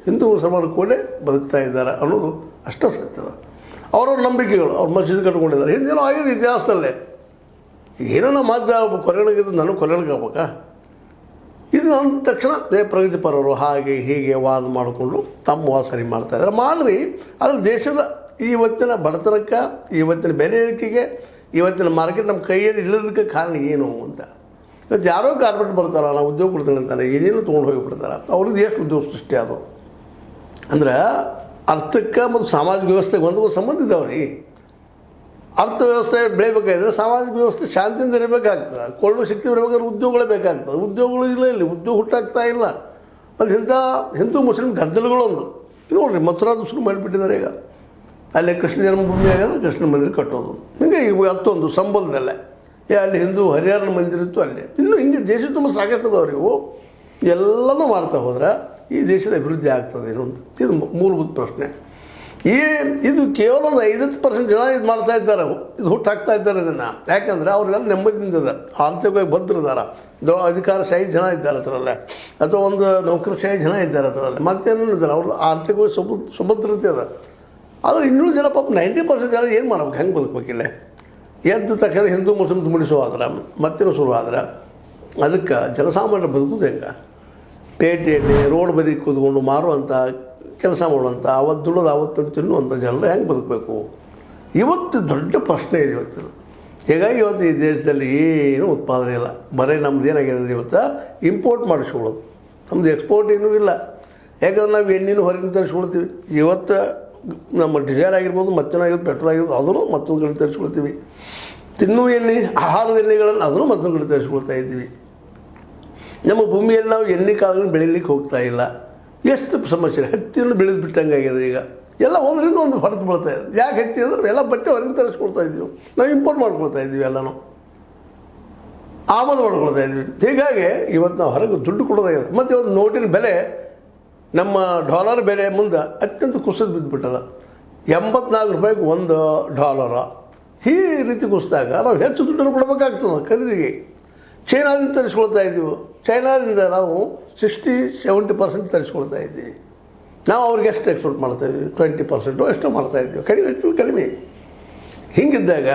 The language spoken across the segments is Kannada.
ಹಿಂದೂ ಮುಸಲ್ಮಾನರು ಕೂಡ ಬದುಕ್ತಾ ಇದ್ದಾರೆ ಅನ್ನೋದು ಅಷ್ಟೇ ಸತ್ಯದ. ಅವ್ರವ್ರ ನಂಬಿಕೆಗಳು, ಅವ್ರು ಮಸೀದಿ ಕಟ್ಕೊಂಡಿದ್ದಾರೆ. ಹಿಂದೇನೋ ಆಗಿದೆ ಇತಿಹಾಸದಲ್ಲೇ. ಏನೋ ಮಾಧ್ಯ ಕೊನೆಗಳಿದ್ದು ನನಗೆ ಕೊನೆಗಳಿಗಾಗಬೇಕಾ? ಇದು ಅಂದ ತಕ್ಷಣ ಪ್ರಗತಿಪರರು ಹಾಗೆ ಹೀಗೆ ವಾದ ಮಾಡಿಕೊಂಡು ತಮ್ಮ ವಾದ ಸರಿ ಮಾಡ್ತಾಯಿದ್ದಾರೆ. ಮಾಡಿರಿ, ಆದರೆ ದೇಶದ ಇವತ್ತಿನ ಬಡತನಕ್ಕೆ, ಇವತ್ತಿನ ಬೆಲೆ ಏರಿಕೆಗೆ, ಇವತ್ತಿನ ಮಾರ್ಕೆಟ್ ನಮ್ಮ ಕೈಯಲ್ಲಿ ಇಲ್ಲದಕ್ಕೆ ಕಾರಣ ಏನು ಅಂತ. ಇವತ್ತು ಯಾರೋ ಕಾರ್ಪೊರೇಟ್ ಬರ್ತಾರೆ, ನಾವು ಉದ್ಯೋಗ ಕೊಡ್ತೇನೆ ಅಂತಾರೆ, ಏನೇನು ತೊಗೊಂಡು ಹೋಗಿಬಿಡ್ತಾರೆ. ಅವ್ರಿಗೆ ಎಷ್ಟು ಉದ್ಯೋಗ ಸೃಷ್ಟಿ ಅದು ಅಂದ್ರೆ ಅರ್ಥಕ್ಕೆ ಮತ್ತು ಸಾಮಾಜಿಕ ವ್ಯವಸ್ಥೆಗೆ ಒಂದು ಸಂಬಂಧ ಇದಾವ್ರಿ. ಅರ್ಥವ್ಯವಸ್ಥೆ ಬೆಳಿಬೇಕಾದ್ರೆ ಸಾಮಾಜಿಕ ವ್ಯವಸ್ಥೆ ಶಾಂತಿಯಿಂದ ಇರಬೇಕಾಗ್ತದೆ. ಕೊಳ್ಳುವ ಶಕ್ತಿ ಬರಬೇಕಾದ್ರೆ ಉದ್ಯೋಗಗಳೇ ಬೇಕಾಗ್ತದೆ. ಉದ್ಯೋಗಗಳು ಇಲ್ಲ, ಇಲ್ಲಿ ಉದ್ಯೋಗ ಹುಟ್ಟಾಗ್ತಾ ಇಲ್ಲ. ಅದು ಇಂಥ ಹಿಂದೂ ಮುಸ್ಲಿಂ ಗದ್ದಲಗಳೊಂದು ನೋಡಿರಿ, ಮಥುರಾದ ಶುರು ಮಾಡಿಬಿಟ್ಟಿದ್ದಾರೆ. ಈಗ ಅಲ್ಲೇ ಕೃಷ್ಣ ಜನ್ಮಭೂಮಿ ಆಗೋದು, ಕೃಷ್ಣ ಮಂದಿರ ಕಟ್ಟೋದು. ಹಿಂಗೆ ಈಗ ಮತ್ತೊಂದು ಸಂಬಂಧದಲ್ಲೇ ಅಲ್ಲಿ ಹಿಂದೂ ಹರಿಹರನ ಮಂದಿರ ಇತ್ತು, ಅಲ್ಲೇ ಇನ್ನೂ ಹಿಂಗೆ ದೇಶ ತುಂಬ ಸಾಕಟ್ಟದವ್ರಿ. ಇವು ಎಲ್ಲನೂ ಮಾಡ್ತಾ ಹೋದ್ರೆ ಈ ದೇಶದ ಅಭಿವೃದ್ಧಿ ಆಗ್ತದೇನು ಅಂತ ಇದು ಮೂಲಭೂತ ಪ್ರಶ್ನೆ. ಇದು ಕೇವಲ ಒಂದು 50% ಜನ ಇದು ಮಾಡ್ತಾ ಇದ್ದಾರೆ, ಇದು ಹುಟ್ಟಾಕ್ತಾ ಇದ್ದಾರೆ ಇದನ್ನು. ಯಾಕಂದರೆ ಅವ್ರಿಗೆಲ್ಲ ನೆಮ್ಮದಿಯಿಂದ ಆರ್ಥಿಕವಾಗಿ ಭದ್ರದಾರ, ಅಧಿಕಾರಶಾಹಿ ಜನ ಇದ್ದಾರೆ ಅದರಲ್ಲೇ, ಅಥವಾ ಒಂದು ನೌಕರಶಾಹಿ ಜನ ಇದ್ದಾರೆ ಅದರಲ್ಲೇ, ಮತ್ತೇನೂ ಇದ್ದಾರೆ. ಅವ್ರದ್ದು ಆರ್ಥಿಕವಾಗಿ ಸುಭದ್ರತೆ ಅದ. ಆದರೆ ಇನ್ನೂರು ಜನ ಪಾಪ 90% ಜನ ಏನು ಮಾಡ್ಬೇಕು, ಹೆಂಗೆ ಬದುಕಬೇಕಿಲ್ಲ? ಎದ್ದು ತಕ್ಷಣ ಹಿಂದೂ ಮುಸ್ಲಿಂ ಮುಡಿಸೋದ್ರೆ ಮತ್ತೇನು ಶುರು ಆದ್ರೆ ಅದಕ್ಕೆ ಜನಸಾಮಾನ್ಯರ ಬದುಕುದು ಹೆಂಗೆ? ಪೇಟೆಯಲ್ಲಿ ರೋಡ್ ಬದಿ ಕೂತ್ಕೊಂಡು ಮಾರುವಂಥ ಕೆಲಸ ಮಾಡುವಂಥ, ಅವತ್ತು ದುಡಿದು ಅವತ್ತು ತಿನ್ನುವಂಥ ಜನರು ಹೆಂಗೆ ಬದುಕಬೇಕು? ಇವತ್ತು ದೊಡ್ಡ ಪ್ರಶ್ನೆ ಇದೆ ಇವತ್ತು. ಹೀಗಾಗಿ ಇವತ್ತು ಈ ದೇಶದಲ್ಲಿ ಏನೂ ಉತ್ಪಾದನೆ ಇಲ್ಲ. ಬರೀ ನಮ್ದು ಏನಾಗಿದೆ ಇವತ್ತು ಇಂಪೋರ್ಟ್ ಮಾಡಿಸ್ಕೊಳ್ಳೋದು, ನಮ್ಮದು ಎಕ್ಸ್ಪೋರ್ಟ್ ಏನೂ ಇಲ್ಲ. ಯಾಕಂದ್ರೆ ನಾವು ಎಣ್ಣೆನೂ ಹೊರಗಿನ ತರಿಸ್ಕೊಳ್ತೀವಿ. ಇವತ್ತು ನಮ್ಮ ಡೀಸೆಲ್ ಆಗಿರ್ಬೋದು, ಮತ್ತೇನಾಗಿರ್ಬೋದು, ಪೆಟ್ರೋಲ್ ಆಗಿರ್ಬೋದು, ಅದನ್ನು ಮತ್ತೊಂದು ಕಡೆ ತರಿಸ್ಕೊಳ್ತೀವಿ. ತಿನ್ನುವ ಎಣ್ಣೆ, ಆಹಾರದ ಎಣ್ಣೆಗಳನ್ನು ಅದನ್ನು ಮತ್ತೊಂದು ಕಡೆ ತರಿಸ್ಕೊಳ್ತಾ ಇದ್ದೀವಿ. ನಮ್ಮ ಭೂಮಿಯಲ್ಲಿ ನಾವು ಎಣ್ಣೆ ಕಾಳುಗಳನ್ನು ಬೆಳೀಲಿಕ್ಕೆ ಹೋಗ್ತಾ ಇಲ್ಲ. ಎಷ್ಟು ಸಮಸ್ಯೆ, ಹತ್ತಿಯನ್ನು ಬೆಳೆದು ಬಿಟ್ಟಂಗಾಗಿದೆ. ಈಗ ಎಲ್ಲ ಒಂದರಿಂದ ಒಂದು ಹೊರತು ಬೀಳ್ತಾ ಇದೆ. ಯಾಕೆ ಹತ್ತಿ ಅಂದ್ರೆ ಎಲ್ಲ ಬಟ್ಟೆ ಹೊರಗಿನ ತರಿಸ್ಕೊಳ್ತಾ ಇದ್ದೀವಿ, ನಾವು ಇಂಪೋರ್ಟ್ ಮಾಡ್ಕೊಳ್ತಾ ಇದ್ದೀವಿ, ಎಲ್ಲನೂ ಆಮದು ಮಾಡ್ಕೊಳ್ತಾ ಇದ್ದೀವಿ. ಹೀಗಾಗಿ ಇವತ್ತು ನಾವು ಹೊರಗೆ ದುಡ್ಡು ಕೊಡೋದಾಗಿದೆ. ಮತ್ತು ಇವತ್ತು ನೋಟಿನ ಬೆಲೆ, ನಮ್ಮ ಡಾಲರ್ ಬೆಲೆ ಮುಂದೆ ಅತ್ಯಂತ ಕುಸಿದು ಬಿದ್ದುಬಿಟ್ಟದ. 84 ರೂಪಾಯಿಗೆ $1. ಈ ರೀತಿ ಕುಸಿದಾಗ ನಾವು ಹೆಚ್ಚು ದುಡ್ಡನ್ನು ಕೊಡಬೇಕಾಗ್ತದೆ ಖರೀದಿಗೆ. ಚೈನಾದಿಂದ ತರಿಸ್ಕೊಳ್ತಾ ಇದ್ದೀವಿ. ಚೈನಾದಿಂದ ನಾವು 60-70% ತರಿಸ್ಕೊಳ್ತಾ ಇದ್ದೀವಿ. ನಾವು ಅವ್ರಿಗೆ ಎಷ್ಟು ಎಕ್ಸ್ಪೋರ್ಟ್ ಮಾಡ್ತಾಯಿದ್ದೀವಿ? 20% ಎಷ್ಟು ಮಾಡ್ತಾಯಿದ್ದೀವಿ, ಕಡಿಮೆ ಹೆಚ್ಚು ಕಡಿಮೆ. ಹೀಗಿದ್ದಾಗ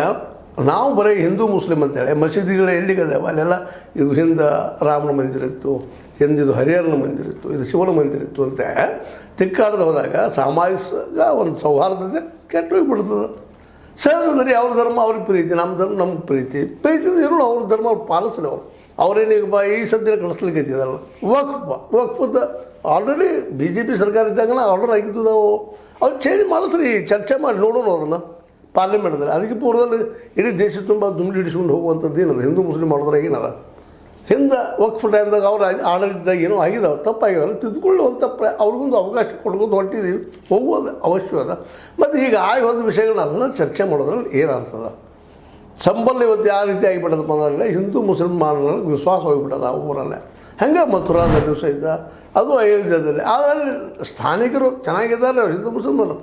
ನಾವು ಬರೀ ಹಿಂದೂ ಮುಸ್ಲಿಂ ಅಂತೇಳಿ ಮಸೀದಿಗಳು ಎಲ್ಲಿಗದಾವೆ ಅಲ್ಲೆಲ್ಲ ಇದು ಹಿಂದೆ ರಾಮನ ಮಂದಿರ ಇತ್ತು, ಹಿಂದಿದು ಹರಿಹರನ ಮಂದಿರ ಇತ್ತು, ಇದು ಶಿವನ ಮಂದಿರ ಇತ್ತು ಅಂತ ತಿಕ್ಕಾಡದ ಹೋದಾಗ ಸಾಮಾಜಿಕ ಒಂದು ಸೌಹಾರ್ದತೆ ಕೆಟ್ಟು ಹೋಗಿಬಿಡ್ತದೆ. ಸಹಜದಲ್ಲಿ ಅವ್ರ ಧರ್ಮ ಅವ್ರಿಗೆ ಪ್ರೀತಿ, ನಮ್ಮ ಧರ್ಮ ನಮ್ಗೆ ಪ್ರೀತಿ ಇರೋಣ. ಅವ್ರ ಧರ್ಮ ಅವ್ರು ಪಾಲಿಸ್ಲಿ. ಅವ್ರೇನೀಗ ಈ ಸದ್ಯ ಕಳಿಸ್ಲಿಕ್ಕೆ ಇದ್ದಾರಲ್ಲ ವಕ್ಫದ ಆಲ್ರೆಡಿ BJP ಸರ್ಕಾರ ಇದ್ದಾಗ ಆರ್ಡರ್ ಆಗಿದ್ದು. ಅವ್ರು ಚೇಂಜ್ ಮಾಡಿಸ್ರಿ, ಚರ್ಚೆ ಮಾಡಿ ನೋಡೋಣ ಅದನ್ನು ಪಾರ್ಲಿಮೆಂಟ್ದಲ್ಲಿ. ಅದಕ್ಕೆ ಪೂರ್ವದಲ್ಲಿ ಇಡೀ ದೇಶ ತುಂಬ ದುಂಡು ಹಿಡಿಸ್ಕೊಂಡು ಹೋಗುವಂಥದ್ದು ಏನದು ಹಿಂದೂ ಮುಸ್ಲಿಂ ಮಾಡಿದ್ರೆ ಏನದ? ಹಿಂದೆ ವಕ್ಫ್ ಟೈಮ್ದಾಗ ಅವ್ರು ಆಡಳಿತದಾಗ ಏನೋ ಆಗಿದಾವೆ, ತಪ್ಪಾಗಿವಲ್ಲ, ತಿದ್ದುಕೊಳ್ಳುವಂಥ ಅವ್ರಿಗೊಂದು ಅವಕಾಶ ಕೊಡ್ಕೊಂಡು ಹೊಂಟಿದ್ದೀವಿ, ಹೋಗುವುದು ಅವಶ್ಯವಾದ. ಮತ್ತು ಈಗ ಹೋದ ವಿಷಯಗಳನ್ನ ಅದನ್ನು ಚರ್ಚೆ ಮಾಡೋದ್ರಲ್ಲಿ ಏನಾಗ್ತದೆ? ಸಂಬಲ್ ಇವತ್ತು ಯಾವ ರೀತಿ ಆಗಿಬಿಟ್ಟದಪ್ಪ ಅಂದ್ರೆ ಹಿಂದೂ ಮುಸಲ್ಮಾನಗಳಿಗೆ ವಿಶ್ವಾಸ ಹೋಗಿಬಿಟ್ಟದ ಆ ಊರಲ್ಲೇ. ಹಂಗೆ ಮಥುರಾದ ದಿವಸ ಇದ್ದ, ಅದು ಅಯೋಧ್ಯದಲ್ಲಿ. ಆದರೆ ಸ್ಥಾನಿಕರು ಚೆನ್ನಾಗಿದ್ದಾರೆ, ಹಿಂದೂ ಮುಸಲ್ಮಾನರು